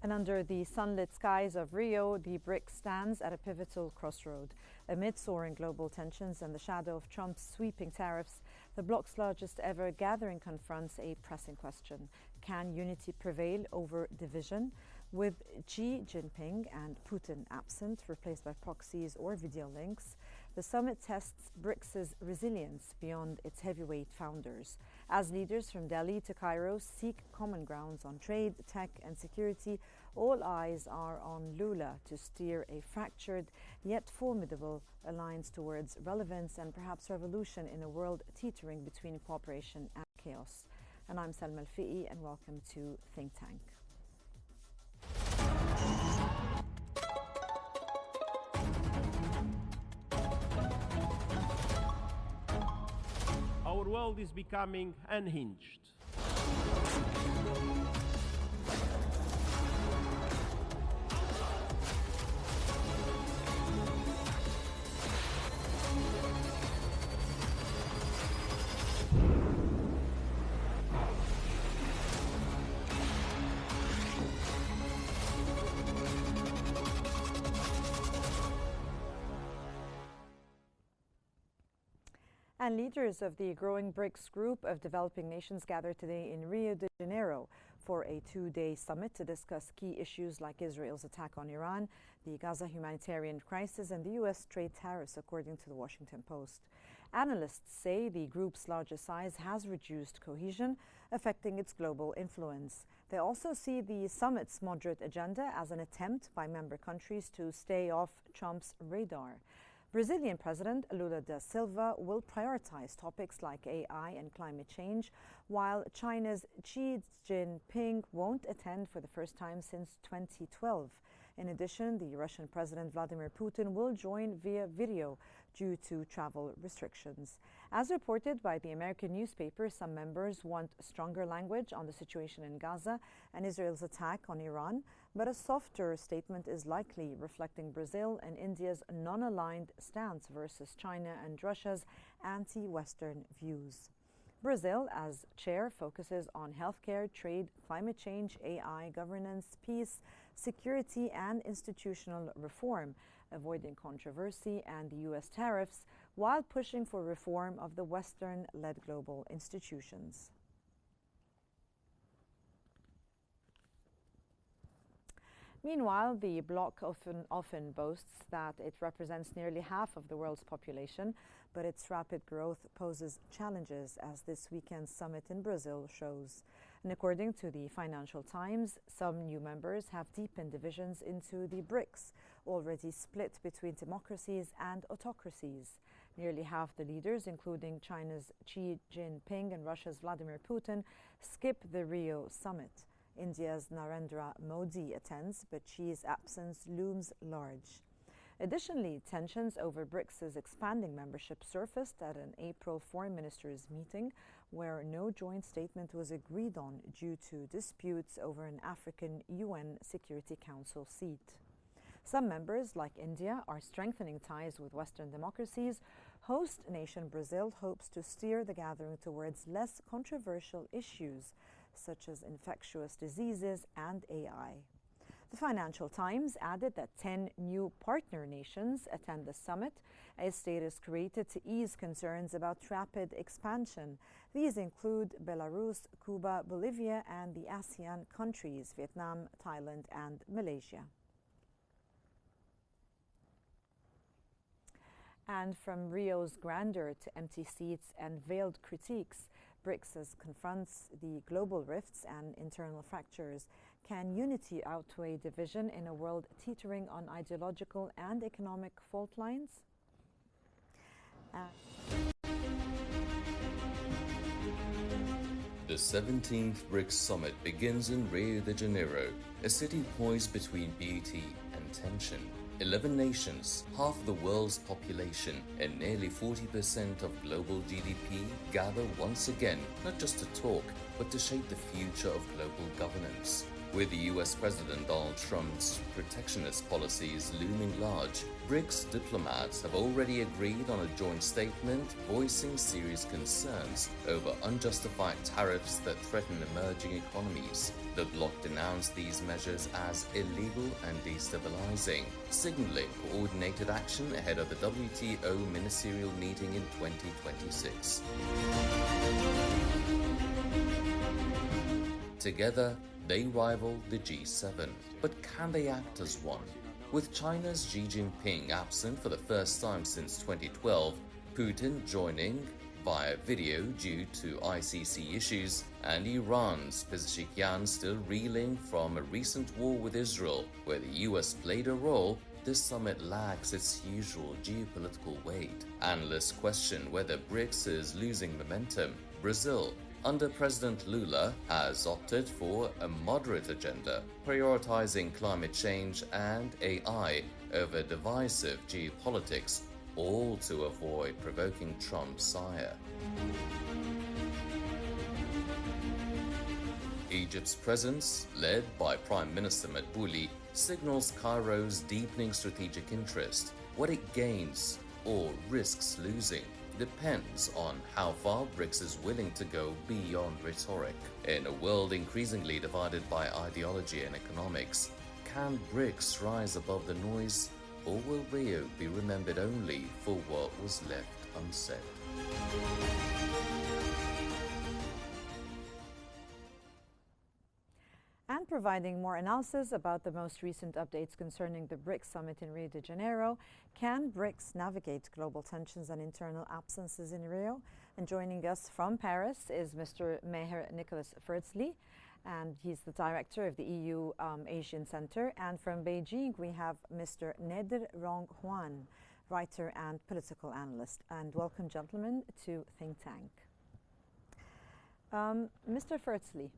And under the sunlit skies of Rio, the BRICS stands at a pivotal crossroad. Amid soaring global tensions and the shadow of Trump's sweeping tariffs, the bloc's largest ever gathering confronts a pressing question. Can unity prevail over division? With Xi Jinping and Putin absent, replaced by proxies or video links, the summit tests BRICS' resilience beyond its heavyweight founders. As leaders from Delhi to Cairo seek common grounds on trade, tech and security, all eyes are on Lula to steer a fractured yet formidable alliance towards relevance and perhaps revolution in a world teetering between cooperation and chaos. And I'm Salma Al-Fi'i, and welcome to Think Tank. Our world is becoming unhinged. And leaders of the growing BRICS group of developing nations gathered today in Rio de Janeiro for a two-day summit to discuss key issues like Israel's attack on Iran, the Gaza humanitarian crisis, and the U.S. trade tariffs, according to the Washington Post. Analysts say the group's larger size has reduced cohesion, affecting its global influence. They also see the summit's moderate agenda as an attempt by member countries to stay off Trump's radar. Brazilian President Lula da Silva will prioritize topics like AI and climate change, while China's Xi Jinping won't attend for the first time since 2012. In addition, the Russian President Vladimir Putin will join via video due to travel restrictions. As reported by the American newspaper, some members want stronger language on the situation in Gaza and Israel's attack on Iran, but a softer statement is likely, reflecting Brazil and India's non-aligned stance versus China and Russia's anti-Western views. Brazil, as chair, focuses on healthcare, trade, climate change, AI, governance, peace, security, and institutional reform, avoiding controversy and the U.S. tariffs, while pushing for reform of the Western-led global institutions. Meanwhile, the bloc often boasts that it represents nearly half of the world's population, but its rapid growth poses challenges, as this weekend's summit in Brazil shows. And according to the Financial Times, some new members have deepened divisions into the BRICS, already split between democracies and autocracies. Nearly half the leaders, including China's Xi Jinping and Russia's Vladimir Putin, skip the Rio Summit. India's Narendra Modi attends, but Xi's absence looms large. Additionally, tensions over BRICS' expanding membership surfaced at an April foreign ministers' meeting, where no joint statement was agreed on due to disputes over an African UN Security Council seat. Some members, like India, are strengthening ties with Western democracies. Host nation Brazil hopes to steer the gathering towards less controversial issues, such as infectious diseases and AI. The Financial Times added that 10 new partner nations attend the summit, a status created to ease concerns about rapid expansion. These include Belarus, Cuba, Bolivia, and the ASEAN countries, Vietnam, Thailand, and Malaysia. And from Rio's grandeur to empty seats and veiled critiques, BRICS confronts the global rifts and internal fractures. Can unity outweigh division in a world teetering on ideological and economic fault lines? The 17th BRICS Summit begins in Rio de Janeiro, a city poised between beauty and tension. 11 nations, half the world's population, and nearly 40% of global GDP gather once again, not just to talk, but to shape the future of global governance. With US President Donald Trump's protectionist policies looming large, BRICS diplomats have already agreed on a joint statement voicing serious concerns over unjustified tariffs that threaten emerging economies. The bloc denounced these measures as illegal and destabilizing, signaling coordinated action ahead of the WTO ministerial meeting in 2026. Together, they rival the G7, but can they act as one? With China's Xi Jinping absent for the first time since 2012, Putin joining via video due to ICC issues, and Iran's Pezeshkian still reeling from a recent war with Israel, where the US played a role, this summit lacks its usual geopolitical weight. Analysts question whether BRICS is losing momentum. Brazil, under President Lula, has opted for a moderate agenda, prioritizing climate change and AI over divisive geopolitics, all to avoid provoking Trump's ire. Egypt's presence, led by Prime Minister Madbouli, signals Cairo's deepening strategic interest. What it gains or risks losing depends on how far BRICS is willing to go beyond rhetoric. In a world increasingly divided by ideology and economics, can BRICS rise above the noise, or will Rio be remembered only for what was left unsaid? And providing more analysis about the most recent updates concerning the BRICS Summit in Rio de Janeiro, can BRICS navigate global tensions and internal absences in Rio? And joining us from Paris is Mr. Meher Nicholas Fertzli, and he's the director of the EU Asian Center. And from Beijing, we have Mr. Neder Rong Huan, writer and political analyst. And welcome, gentlemen, to Think Tank. Mr. Fertzli,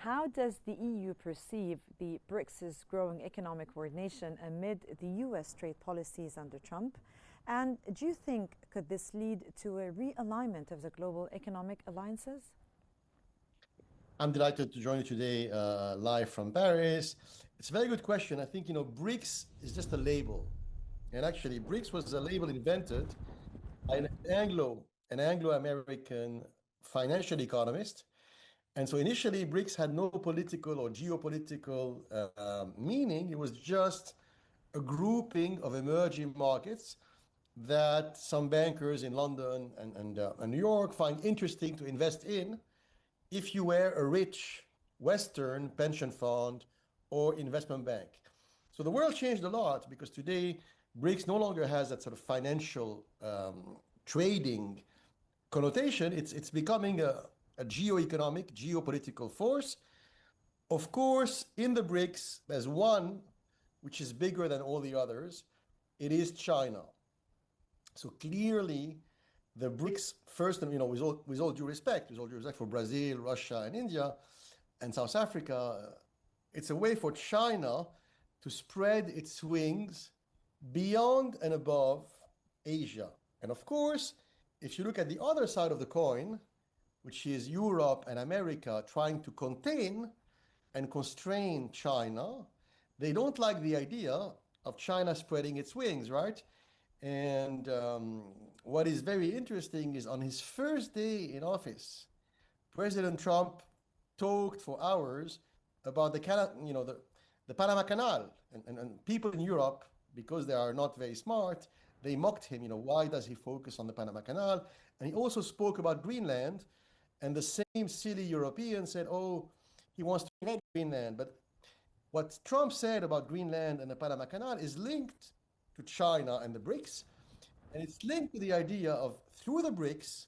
how does the EU perceive the BRICS' growing economic coordination amid the US trade policies under Trump? And do you think could this lead to a realignment of the global economic alliances? I'm delighted to join you today live from Paris. It's a very good question. I think, BRICS is just a label. And actually, BRICS was a label invented by an Anglo-American financial economist. And so initially, BRICS had no political or geopolitical meaning. It was just a grouping of emerging markets that some bankers in London and New York find interesting to invest in if you were a rich Western pension fund or investment bank. So the world changed a lot because today, BRICS no longer has that sort of financial trading connotation. It's becoming a geo-economic, geopolitical force. Of course, in the BRICS, there's one which is bigger than all the others. It is China. So clearly, the BRICS, first, with all due respect for Brazil, Russia, and India, and South Africa, it's a way for China to spread its wings beyond and above Asia. And of course, if you look at the other side of the coin, which is Europe and America trying to contain and constrain China, they don't like the idea of China spreading its wings, right? And what is very interesting is on his first day in office, President Trump talked for hours about the Panama Canal, and people in Europe, because they are not very smart, they mocked him. Why does he focus on the Panama Canal? And he also spoke about Greenland. And the same silly European said, oh, he wants to invade Greenland. But what Trump said about Greenland and the Panama Canal is linked to China and the BRICS. And it's linked to the idea of, through the BRICS,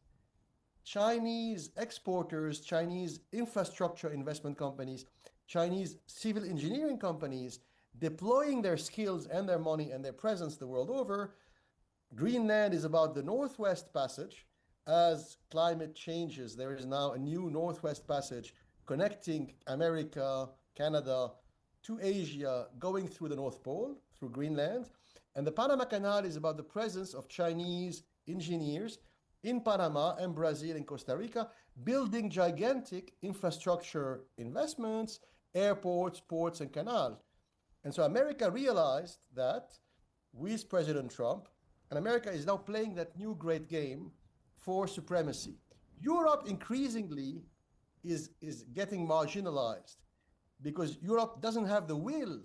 Chinese exporters, Chinese infrastructure investment companies, Chinese civil engineering companies deploying their skills and their money and their presence the world over. Greenland is about the Northwest Passage. As climate changes, there is now a new Northwest Passage connecting America, Canada to Asia, going through the North Pole, through Greenland. And the Panama Canal is about the presence of Chinese engineers in Panama and Brazil and Costa Rica, building gigantic infrastructure investments airports, ports, and canal. And so America realized that with President Trump, and America is now playing that new great game for supremacy. Europe increasingly is getting marginalized because Europe doesn't have the will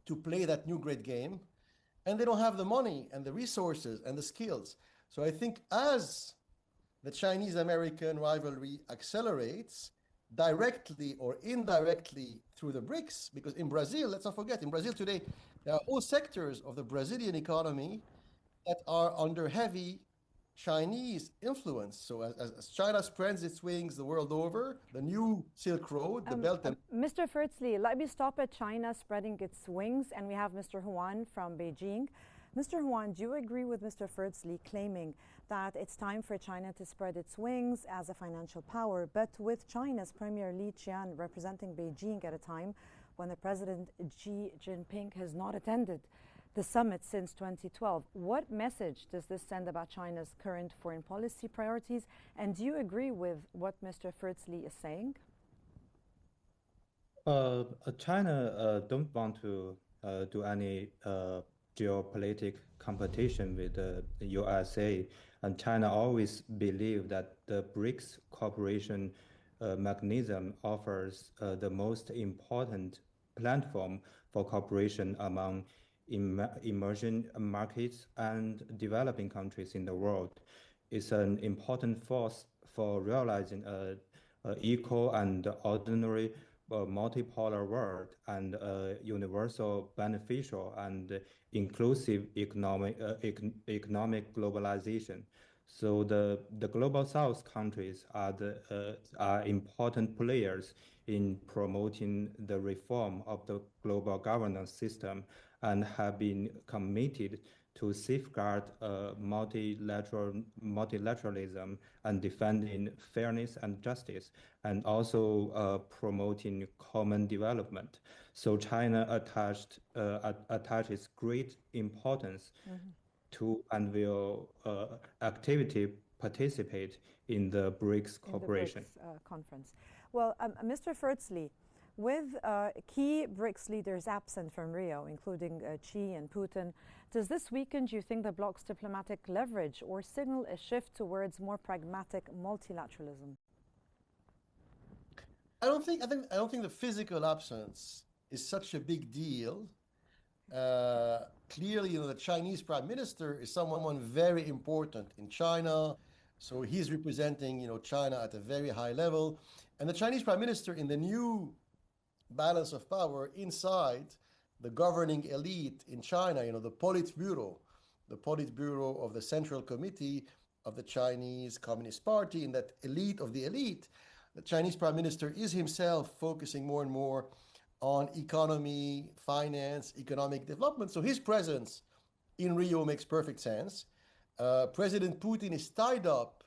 to play that new great game, and they don't have the money and the resources and the skills. So I think as the Chinese-American rivalry accelerates, directly or indirectly through the BRICS, because in Brazil, let's not forget, in Brazil today, there are whole sectors of the Brazilian economy that are under heavy Chinese influence. So as China spreads its wings the world over, the new Silk Road, the Belt and... Mr. Firtzley, let me stop at China spreading its wings, and we have Mr. Huan from Beijing. Mr. Huan, do you agree with Mr. Firtzley claiming that it's time for China to spread its wings as a financial power, but with China's Premier Li Qian representing Beijing at a time when the President Xi Jinping has not attended the summit since 2012? What message does this send about China's current foreign policy priorities? And do you agree with what Mr. Firtzley is saying? China don't want to do any geopolitical competition with the USA, and China always believed that the BRICS cooperation mechanism offers the most important platform for cooperation among emerging markets and developing countries in the world. It's an important force for realizing an equal and ordinary multipolar world and universal, beneficial, and inclusive economic globalization. So the global South countries are important players in promoting the reform of the global governance system and have been committed to safeguard multilateralism and defending fairness and justice, and also promoting common development. So China attaches great importance to and will actively participate in the BRICS cooperation. In the BRICS conference. Well, Mr. Firtzley, with key BRICS leaders absent from Rio, including Xi and Putin, does this weaken, do you think, the bloc's diplomatic leverage or signal a shift towards more pragmatic multilateralism? I don't think the physical absence is such a big deal. Clearly, the Chinese prime minister is someone very important in China. So he's representing, China at a very high level. And the Chinese prime minister in the new balance of power inside the governing elite in China, the Politburo of the Central Committee of the Chinese Communist Party, in that elite of the elite, the Chinese prime minister is himself focusing more and more on economy, finance, economic development. So his presence in Rio makes perfect sense. President Putin is tied up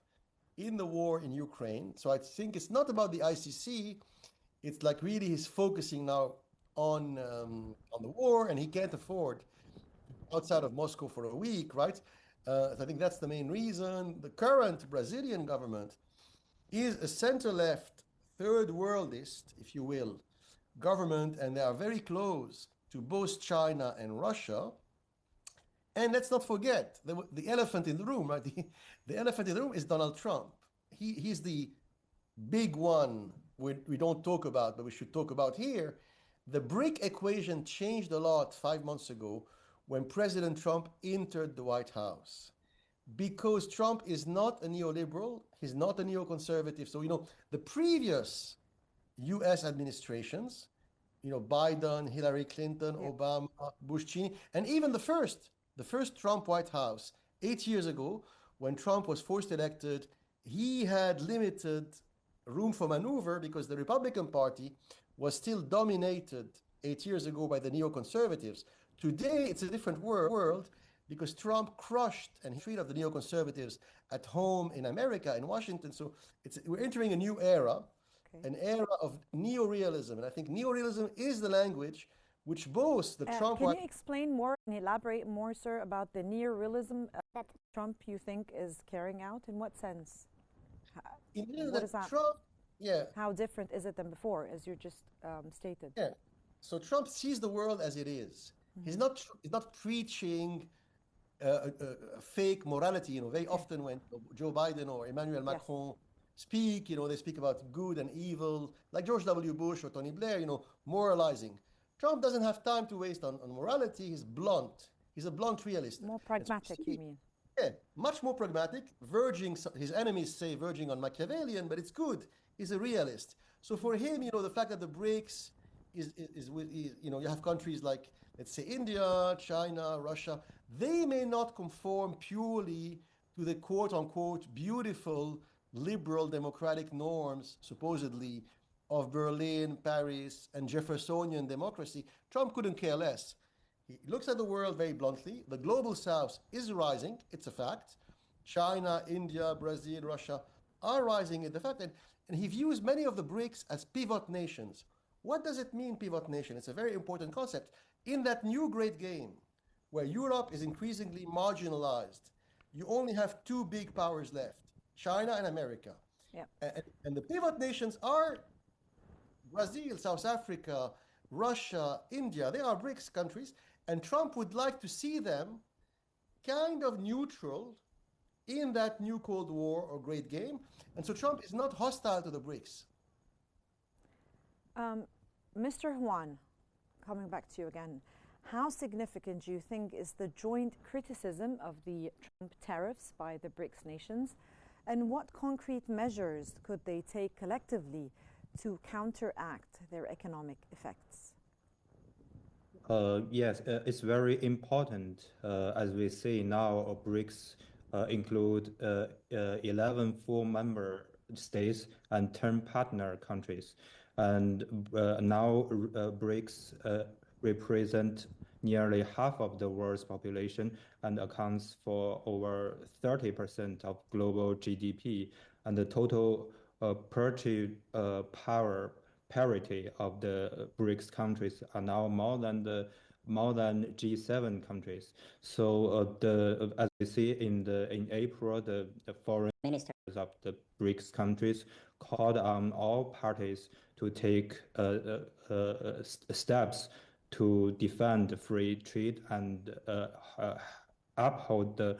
in the war in Ukraine. So I think it's not about the ICC. It's like really he's focusing now on the war, and he can't afford outside of Moscow for a week, right? So I think that's the main reason. The current Brazilian government is a center-left, third worldist, if you will, government, and they are very close to both China and Russia. And let's not forget the elephant in the room, right? The elephant in the room is Donald Trump. He's the big one we don't talk about, but we should talk about here. The BRIC equation changed a lot 5 months ago when President Trump entered the White House, because Trump is not a neoliberal, he's not a neoconservative. So, the previous US administrations, Biden, Hillary Clinton, Obama, Bush, Cheney, and even the first Trump White House 8 years ago, when Trump was first elected, he had limited room for maneuver because the Republican Party was still dominated 8 years ago by the neoconservatives. Today, it's a different world because Trump crushed and freed up the neoconservatives at home in America, in Washington. So we're entering a new era, an era of neorealism. And I think neorealism is the language which boasts the Trump... Can you explain more and elaborate more, sir, about the neorealism that Trump, you think, is carrying out? In what sense? What is that? Yeah. How different is it than before, as you just stated? Yeah. So Trump sees the world as it is. He's not preaching a fake morality. Very often when Joe Biden or Emmanuel Macron speak, they speak about good and evil, like George W. Bush or Tony Blair, moralizing. Trump doesn't have time to waste on morality. He's blunt. He's a blunt realist. More pragmatic, you mean? Yeah, much more pragmatic, verging, his enemies say verging on Machiavellian, but it's good. He's a realist. So for him, the fact that the BRICS you have countries like, let's say, India, China, Russia, they may not conform purely to the quote-unquote beautiful liberal democratic norms, supposedly, of Berlin, Paris, and Jeffersonian democracy. Trump couldn't care less. He looks at the world very bluntly. The global south is rising. It's a fact. China, India, Brazil, Russia are rising. It's a fact. And he views many of the BRICS as pivot nations. What does it mean, pivot nation? It's a very important concept. In that new great game, where Europe is increasingly marginalized, you only have two big powers left, China and America. Yeah. And the pivot nations are Brazil, South Africa, Russia, India. They are BRICS countries. And Trump would like to see them kind of neutral in that new Cold War or great game. And so Trump is not hostile to the BRICS. Mr. Huan, coming back to you again, how significant do you think is the joint criticism of the Trump tariffs by the BRICS nations? And what concrete measures could they take collectively to counteract their economic effects? Yes, it's very important. As we see now, BRICS include 11 full member states and 10 partner countries. And now BRICS represent nearly half of the world's population and accounts for over 30% of global GDP. And the total purchase power parity of the BRICS countries are now more than G7 countries. So as we see in April, the foreign ministers of the BRICS countries called on all parties to take steps to defend free trade and uphold the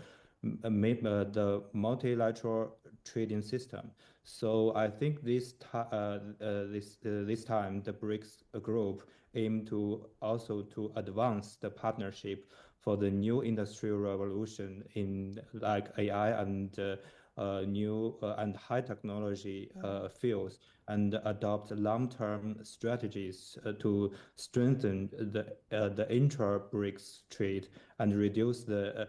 multilateral trading system. So I think this time the BRICS group aim to also to advance the partnership for the new industrial revolution in like AI and new and high technology fields, and adopt long-term strategies to strengthen the intra-BRICS trade and reduce the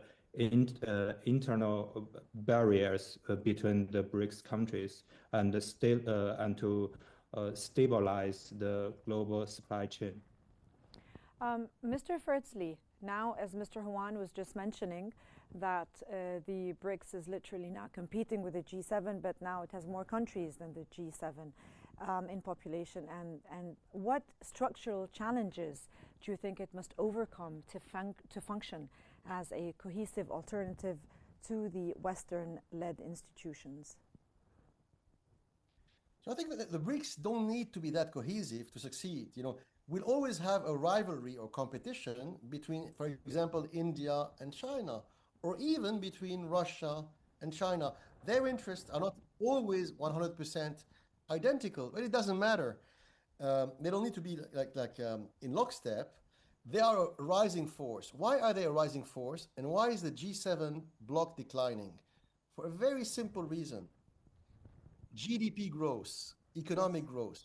internal barriers between the BRICS countries and to stabilize the global supply chain. Mr. Fertzley, now as Mr. Huan was just mentioning, that the BRICS is literally not competing with the G7, but now it has more countries than the G7 in population. And what structural challenges do you think it must overcome to function as a cohesive alternative to the Western-led institutions? So I think that the BRICS don't need to be that cohesive to succeed. We'll always have a rivalry or competition between, for example, India and China, or even between Russia and China. Their interests are not always 100% identical, but it doesn't matter. They don't need to be like in lockstep. They are a rising force. Why are they a rising force? And why is the G7 bloc declining? For a very simple reason. GDP growth, economic growth.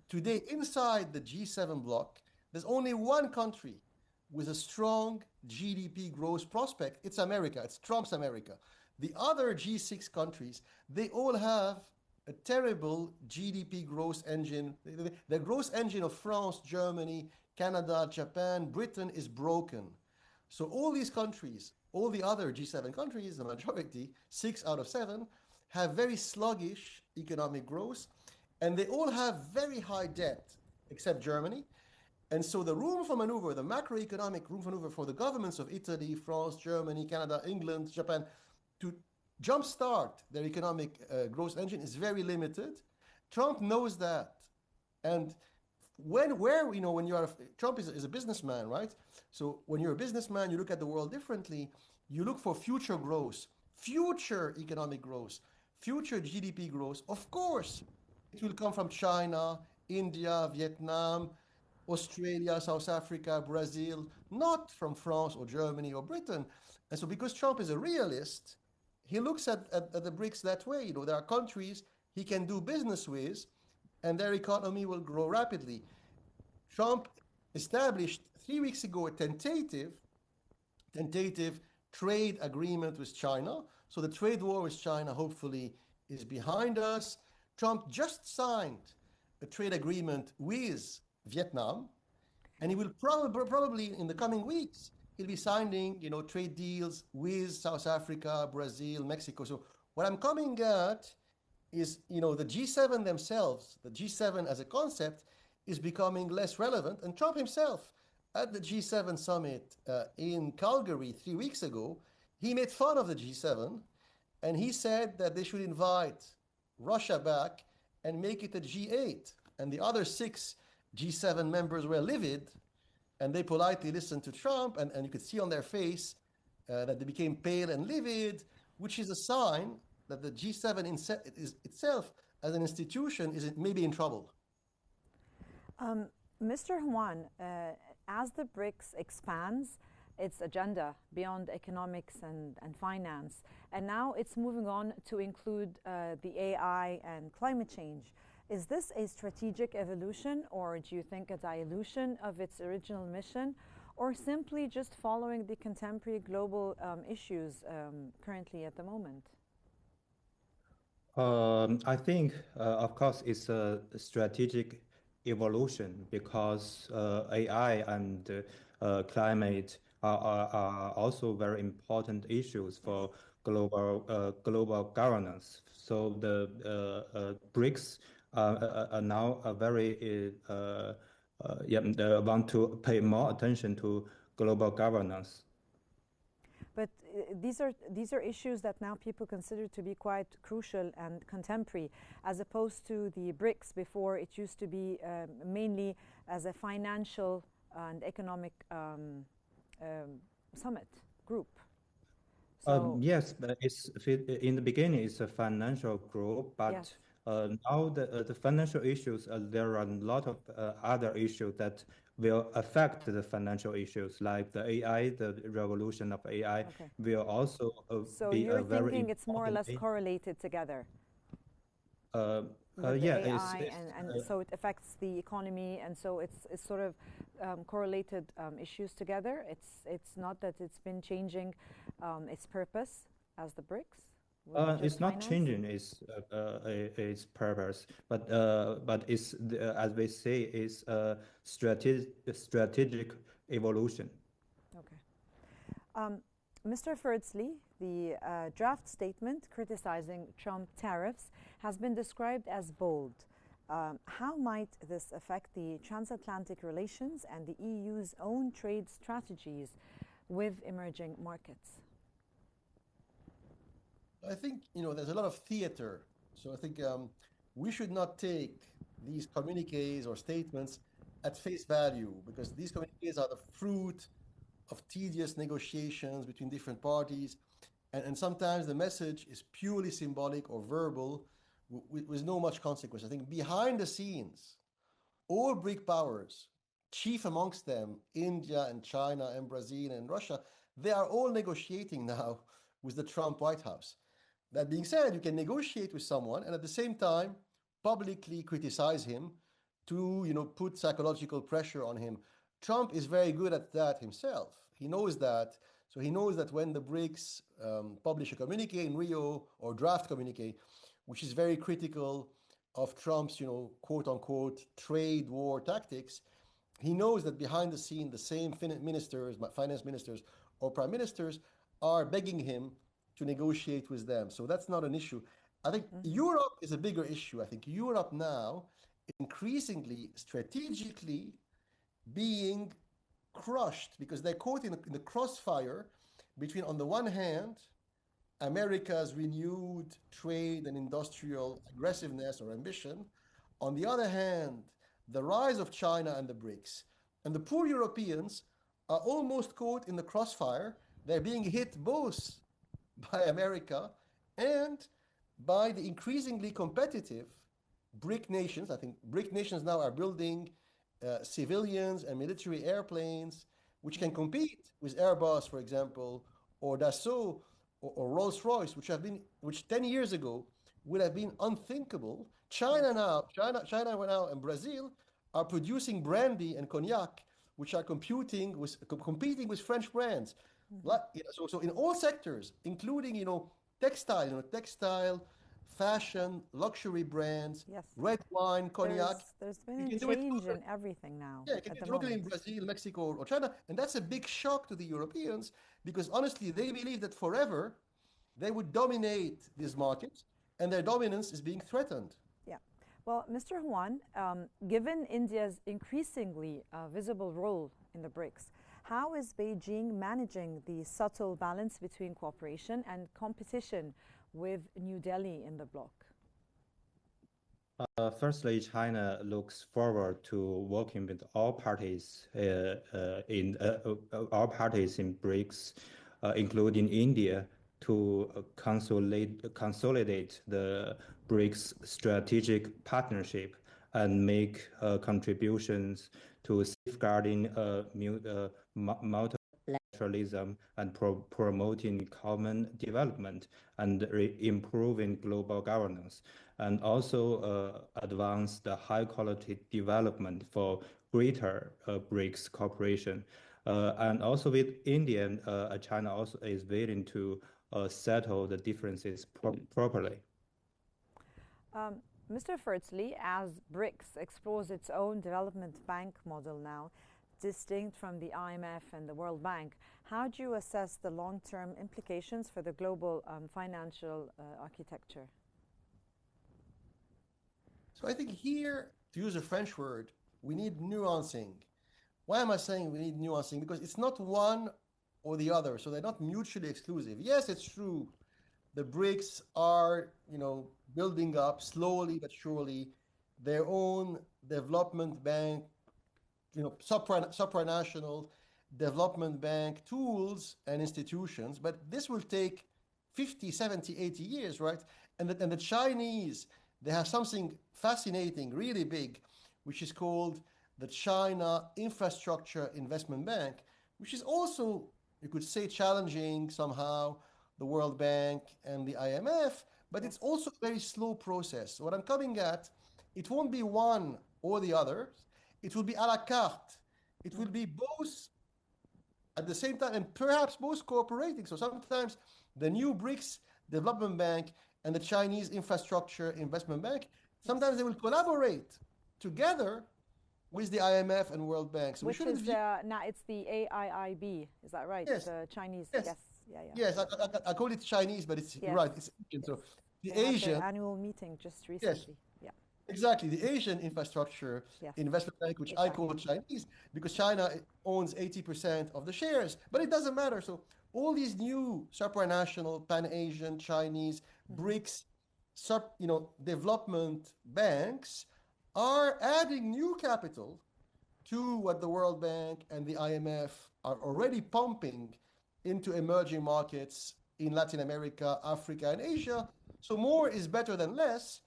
Today, inside the G7 bloc, there's only one country with a strong GDP growth prospect. It's America. It's Trump's America. The other G6 countries, they all have a terrible GDP growth engine. The growth engine of France, Germany, Canada, Japan, Britain is broken. So all these countries, all the other G7 countries, the majority, 6 out of 7, have very sluggish economic growth, and they all have very high debt, except Germany. And so the room for maneuver, the macroeconomic room for maneuver for the governments of Italy, France, Germany, Canada, England, Japan, to jumpstart their economic growth engine is very limited. Trump knows that. And when you are, Trump is a businessman, right? So when you're a businessman, you look at the world differently. You look for future growth, future economic growth, future GDP growth. Of course, it will come from China, India, Vietnam, Australia, South Africa, Brazil, not from France or Germany or Britain. And so because Trump is a realist, he looks at the BRICS that way. There are countries he can do business with, and their economy will grow rapidly. Trump established 3 weeks ago a tentative trade agreement with China. So the trade war with China hopefully is behind us. Trump just signed a trade agreement with Vietnam, and he will probably in the coming weeks, he'll be signing, trade deals with South Africa, Brazil, Mexico. So what I'm coming at is, the G7 themselves, the G7 as a concept is becoming less relevant. And Trump himself at the G7 summit in Calgary 3 weeks ago, he made fun of the G7 and he said that they should invite Russia back and make it a G8. And the other 6 G7 members were livid, and they politely listened to Trump, and you could see on their face that they became pale and livid, which is a sign that the G7 itself as an institution is maybe in trouble. Mr. Huan, as the BRICS expands its agenda beyond economics and finance, and now it's moving on to include the AI and climate change, is this a strategic evolution, or do you think a dilution of its original mission, or simply just following the contemporary global issues currently at the moment? I think, of course, it's a strategic evolution because AI and climate are also very important issues for global governance. So the BRICS are now want to pay more attention to global governance. But these are issues that now people consider to be quite crucial and contemporary, as opposed to the BRICS before. It used to be mainly as a financial and economic summit group. So yes, but in the beginning it's a financial group, but yes. Now the financial issues, there are a lot of other issues that will affect the financial issues, like the AI, the revolution of AI will also so be you're a very thinking it's more or less correlated together? Yeah, AI and so it affects the economy, and so it's sort of correlated issues together. It's not that it's been changing its purpose as the BRICS. It's not changing its purpose, but it's as we say, it's a strategic evolution. Okay. Mr. Ferdsley, the draft statement criticizing Trump tariffs has been described as bold. How might this affect the transatlantic relations and the EU's own trade strategies with emerging markets? I think, there's a lot of theater. So I think we should not take these communiques or statements at face value, because these communiques are the fruit of tedious negotiations between different parties. And sometimes the message is purely symbolic or verbal with no much consequence. I think behind the scenes, all BRIC powers, chief amongst them, India and China and Brazil and Russia, they are all negotiating now with the Trump White House. That being said, you can negotiate with someone and at the same time publicly criticize him to, put psychological pressure on him. Trump is very good at that himself. He knows that. So he knows that when the BRICS publish a communique in Rio, or draft communique, which is very critical of Trump's, quote unquote, trade war tactics, he knows that behind the scene, the same finance ministers or prime ministers are begging him to negotiate with them. So that's not an issue. I think Europe is a bigger issue. I think Europe now is increasingly strategically being crushed because they're caught in the crossfire between, on the one hand, America's renewed trade and industrial aggressiveness or ambition. On the other hand, the rise of China and the BRICS. And the poor Europeans are almost caught in the crossfire. They're being hit both by America and by the increasingly competitive BRIC nations. I think BRIC nations now are building civilians and military airplanes which can compete with Airbus, for example, or Dassault or Rolls-Royce, which 10 years ago would have been unthinkable. China now and Brazil are producing brandy and cognac, which are competing with French brands. So in all sectors, including textile, fashion, luxury brands, Yes. red wine, cognac. There's been a change in everything now. Yeah, you can do it locally in Brazil, Mexico, or China, and that's a big shock to the Europeans because honestly, they believe that forever they would dominate these markets, and their dominance is being threatened. Yeah. Well, Mr. Huan, given India's increasingly visible role in the BRICS, how is Beijing managing the subtle balance between cooperation and competition with New Delhi in the bloc? Firstly, China looks forward to working with all parties in BRICS, including India, to consolidate the BRICS strategic partnership and make contributions to safeguarding multilateralism and promoting common development and improving global governance, and also advance the high-quality development for greater BRICS cooperation. And also with India, China also is willing to settle the differences properly. Mr. Fertley, as BRICS explores its own development bank model now, distinct from the IMF and the World Bank, how do you assess the long-term implications for the global financial architecture? So I think here, to use a French word, we need nuancing. Why am I saying we need nuancing? Because it's not one or the other, so they're not mutually exclusive. Yes, it's true. The BRICS are, building up slowly but surely their own development bank, supranational development bank tools and institutions, but this will take 50, 70, 80 years, right? And the Chinese, they have something fascinating, really big, which is called the China Infrastructure Investment Bank, which is also, you could say, challenging somehow the World Bank and the IMF, but it's also a very slow process. So what I'm coming at, it won't be one or the other. It will be à la carte. It will be both at the same time and perhaps both cooperating. So sometimes the new BRICS Development Bank and the Chinese Infrastructure Investment Bank, sometimes they will collaborate together with the IMF and World Bank. So which is now it's the AIIB, is that right? Yes. The Chinese, yes. Yeah. Yes, I call it Chinese, but it's right. It's Asian. Yes. So the they Asian had their annual meeting just recently. Yeah. Exactly, the Asian Infrastructure Investment Bank, which I call Chinese, because China owns 80% of the shares. But it doesn't matter. So all these new supranational, Pan-Asian, Chinese, BRICS, development banks are adding new capital to what the World Bank and the IMF are already pumping into emerging markets in Latin America, Africa, and Asia. So more is better than less.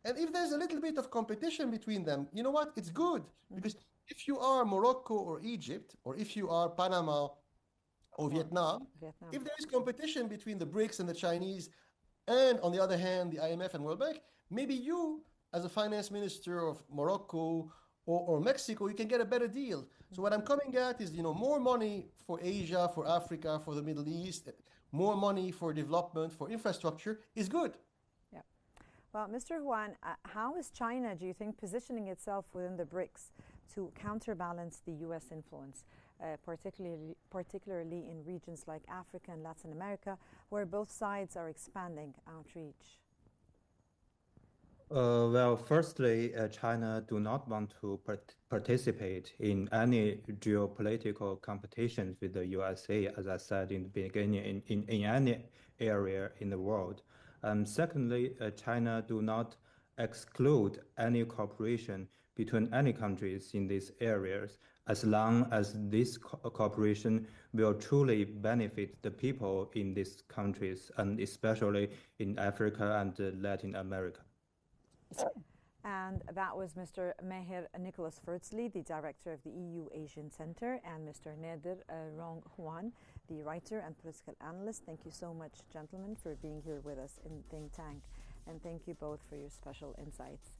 And if there's a little bit of competition between them, you know what? It's good. Because if you are Morocco or Egypt, or if you are Panama or Vietnam, if there is competition between the BRICS and the Chinese, and on the other hand, the IMF and World Bank, maybe you, as a finance minister of Morocco or Mexico, you can get a better deal. So what I'm coming at is, more money for Asia, for Africa, for the Middle East, more money for development, for infrastructure is good. Yeah. Well, Mr. Huan, how is China, do you think, positioning itself within the BRICS to counterbalance the U.S. influence, particularly in regions like Africa and Latin America, where both sides are expanding outreach? Well, firstly, China do not want to participate in any geopolitical competitions with the USA, as I said in the beginning, in any area in the world. Secondly, China do not exclude any cooperation between any countries in these areas, as long as this cooperation will truly benefit the people in these countries, and especially in Africa and Latin America. And that was Mr. Meher Nicholas Furtzley, the director of the EU Asian Center, and Mr. Nader Rong Huan, the writer and political analyst. Thank you so much, gentlemen, for being here with us in Think Tank, and thank you both for your special insights.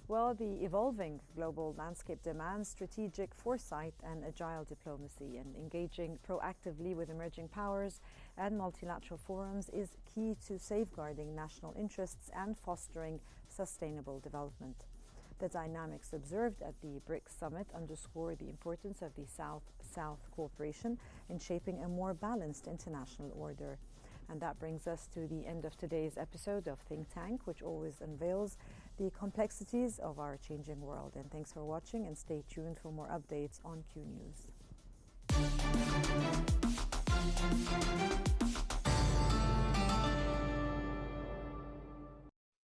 Well, the evolving global landscape demands strategic foresight and agile diplomacy, and engaging proactively with emerging powers and multilateral forums is key to safeguarding national interests and fostering sustainable development. The dynamics observed at the BRICS Summit underscore the importance of the South-South cooperation in shaping a more balanced international order. And that brings us to the end of today's episode of Think Tank, which always unveils the complexities of our changing world. And thanks for watching, and stay tuned for more updates on Q News.